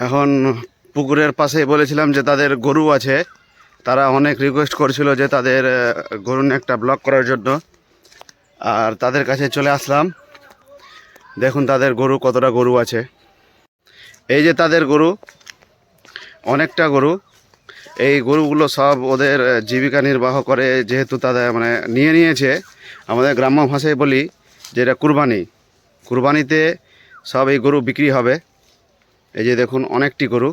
এখন পুকুরের পাশে বলেছিলাম যে তাদের গরু আছে, তারা অনেক রিকোয়েস্ট করেছিল যে তাদের গরু নিয়ে একটা ব্লগ করার জন্য, আর তাদের কাছে চলে আসলাম। দেখুন তাদের গরু, কতটা গরু আছে। এই যে তাদের গরু, অনেকটা গরু। এই গরুগুলো সব ওদের জীবিকা নির্বাহ করে, যেহেতু তাদের মানে নিয়েছে। আমাদের গ্রাম্য ভাষায় বলি যে এটা কুরবানিতে সব এই গরু বিক্রি হবে। এই যে দেখুন অনেকটি গরু।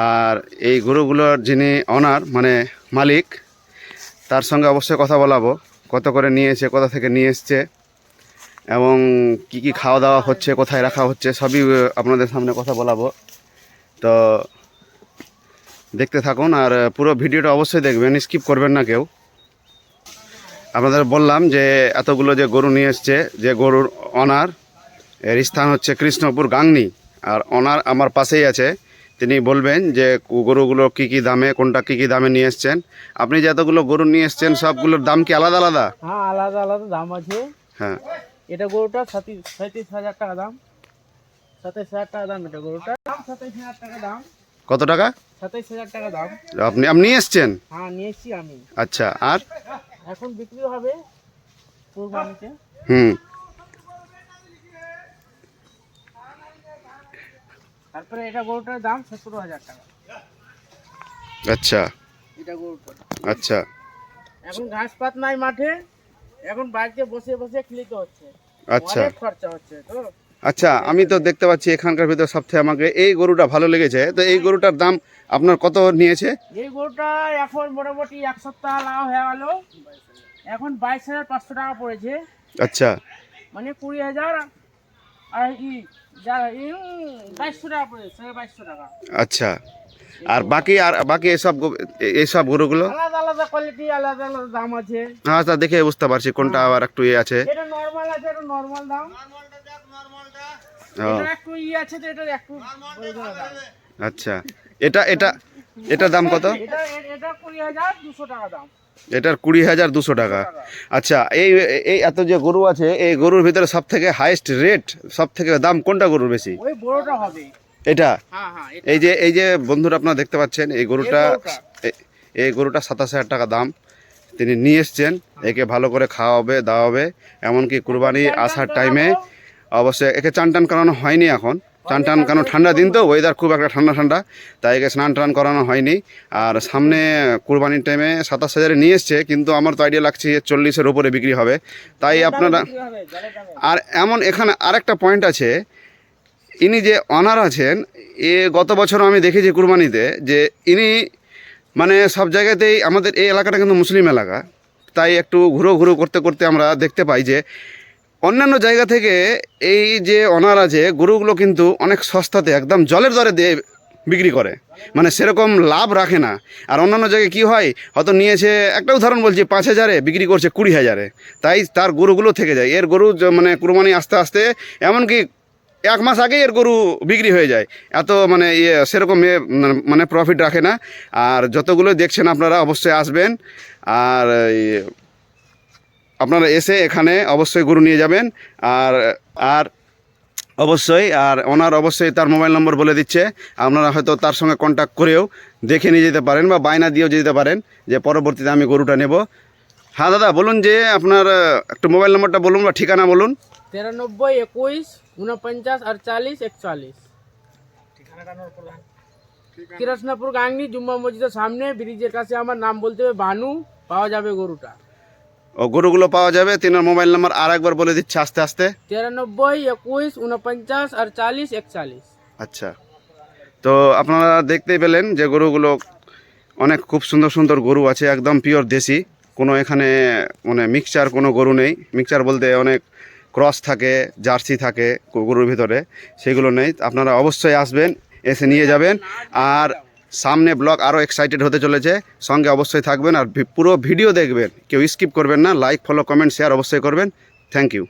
আর এই গরুগুলোর যিনি অনার মানে মালিক, তার সঙ্গে অবশ্যই কথা বলাবো, কত করে নিয়েছে, কোথা থেকে নিয়ে এসছে এবং কি কি খাওয়া দাওয়া হচ্ছে, কোথায় রাখা হচ্ছে, সবই আপনাদের সামনে কথা বলাবো। তো দেখতে থাকুন আর পুরো ভিডিওটা অবশ্যই দেখবেন, স্কিপ করবেন না কেউ। আপনাদের বললাম যে এতগুলো যে গরু নিয়ে এসছে, যে গরুর অনার, এর স্থান হচ্ছে কৃষ্ণপুর গাংনী। আর অনার আমার পাশেই আছে, তিনি বলবেন যে গরুগুলো কি কি দামে, কোনটা কি কি দামে নিয়ে এসছেন। আপনি যে এতগুলো গরু নিয়ে এসছেন, সবগুলোর দাম কি আলাদা আলাদা? হ্যাঁ, আলাদা আলাদা দাম আছে। হ্যাঁ, এটা গরুটা 37,000 টাকা দাম। 27,000 টাকা দাম। এটা গরুটা দাম 27,000 টাকা দাম। কত টাকা? 27,000 টাকা দাম। আপনি নিয়ে এসছেন? হ্যাঁ, নিয়েছি আমি। আচ্ছা, আর এখন বিক্রি হবে কুরবানিতে। তারপরে এটা গরুটার দাম 17,000 টাকা। আচ্ছা এটা গরুটা। আচ্ছা এখন ঘাস পাত নাই মাঠে, এখন বাড়িতে বসে বসে খেলিতে হচ্ছে। আচ্ছা অনেক খরচা হচ্ছে তো। আচ্ছা, আমি তো দেখতে পাচ্ছি এখানকার ভিতর সবথেকে আমাকে এই গরুটা ভালো লেগেছে। তো এই গরুটার দাম আপনার কত নিয়েছে? এই গরুটা এখন মোটামুটি এক সপ্তাহ লাগা হয়ে গেল, এখন 22,500 টাকা পড়েছে। আচ্ছা মানে 20,000 আর 2200 টাকা পড়েছে, 2200 টাকা। আচ্ছা, আর বাকি এইসব গরুগুলো আলাদা আলাদা কোয়ালিটি, আলাদা আলাদা দাম আছে। আচ্ছা, দেখে বুঝতে পারছি কোনটা আবার একটু আছে। এটা নরমাল আছে, এটা নরমাল দাম। ও এটা একটু আছে, তো এটা একটু দাম। আচ্ছা, এটা এটা এটার দাম কত? এটা এটা 20,200 টাকা দাম। এটার 20,200 টাকা। আচ্ছা, এই এই এত যে গরু আছে, এই গরুর ভিতরে সব থেকে হাইয়েস্ট রেট, সব থেকে দাম কোনটা গরুর বেশি? ওই বড়টা হবে। এটা? হ্যাঁ হ্যাঁ, এই যে বন্ধুরা আপনারা দেখতে পাচ্ছেন, এই গরুটা 27,000 টাকা দাম। তিনি নিয়ে এসছেন, একে ভালো করে খাওয়াবে দাওয়াবে, এমনকি কুরবানি আসার টাইমে অবশ্যই একে চান টান করানো হয়নি এখন। চান টান, কেন ঠান্ডা দিন তো, ওয়েদার খুব একটা ঠান্ডা, তাই একে স্নান টান করানো হয়নি। আর সামনে কুরবানির টাইমে 27,000 নিয়ে এসছে, কিন্তু আমার তো আইডিয়া লাগছে 40-এর উপরে বিক্রি হবে। তাই আপনারা, আর এমন এখানে আরেকটা পয়েন্ট আছে, ইনি যে অনার আছেন, গত বছর আমি দেখেছি কুরবানিতে যে ইনি মানে সব জায়গাতেই, আমাদের এই এলাকাটা কিন্তু মুসলিম এলাকা, তাই একটু ঘুরো করতে করতে আমরা দেখতে পাই যে অন্যান্য জায়গা থেকে এই যে অনার আছে, গরুগুলো কিন্তু অনেক সস্তাতে একদম জলের দরে দিয়ে বিক্রি করে, মানে সেরকম লাভ রাখে না। আর অন্যান্য জায়গায় কী হয়, হয়তো নিয়েছে, একটা উদাহরণ বলছি, 5,000-এ বিক্রি করছে 20,000-এ, তাই তার গরুগুলো থেকে যায়। এর গরু মানে কুরবানি আস্তে আস্তে, এমনকি 1 মাস আগেই এর গরু বিক্রি হয়ে যায়। এত মানে সেরকম মানে প্রফিট রাখে না। আর যতগুলো দেখছেন আপনারা অবশ্যই আসবেন, আর আপনারা এসে এখানে অবশ্যই গরু নিয়ে যাবেন। আর আর অবশ্যই, আর ওনার অবশ্যই তার মোবাইল নম্বর বলে দিচ্ছে, আপনারা হয়তো তার সঙ্গে কন্ট্যাক্ট করেও দেখে নিয়ে যেতে পারেন, বা বায়না দিয়েও যেতে পারেন যে পরবর্তীতে আমি গরুটা নেব। হ্যাঁ দাদা, বলুন যে আপনার একটু মোবাইল নম্বরটা বলুন বা ঠিকানা বলুন। 93 21 49 48 41। কৃষ্ণপুর গাংনী, জুম্মা মসজিদের সামনে ব্রিজের কাছে। আমার নাম বলতে হবে বানু, পাওয়া যাবে গরুটা। ও, গরুগুলো পাওয়া যাবে। তিনার মোবাইল নাম্বার আর একবার বলে দিচ্ছে আস্তে আস্তে। 93 21 49 48 41। আচ্ছা, তো আপনারা দেখতেই পেলেন যে গরুগুলো অনেক খুব সুন্দর সুন্দর গরু আছে, একদম পিওর দেশি। কোনো এখানে মানে মিক্সচার কোনো গরু নেই। মিক্সচার বলতে অনেক ক্রস থাকে, জার্সি থাকে গরুর ভিতরে, সেগুলো নেই। আপনারা অবশ্যই আসবেন, এসে নিয়ে যাবেন। আর সামনে ব্লগ আরও এক্সাইটেড হতে চলেছে, সঙ্গে অবশ্যই থাকবেন আর পুরো ভিডিও দেখবেন, কেউ স্কিপ করবেন না। লাইক, ফলো, কমেন্ট, শেয়ার অবশ্যই করবেন। Thank you.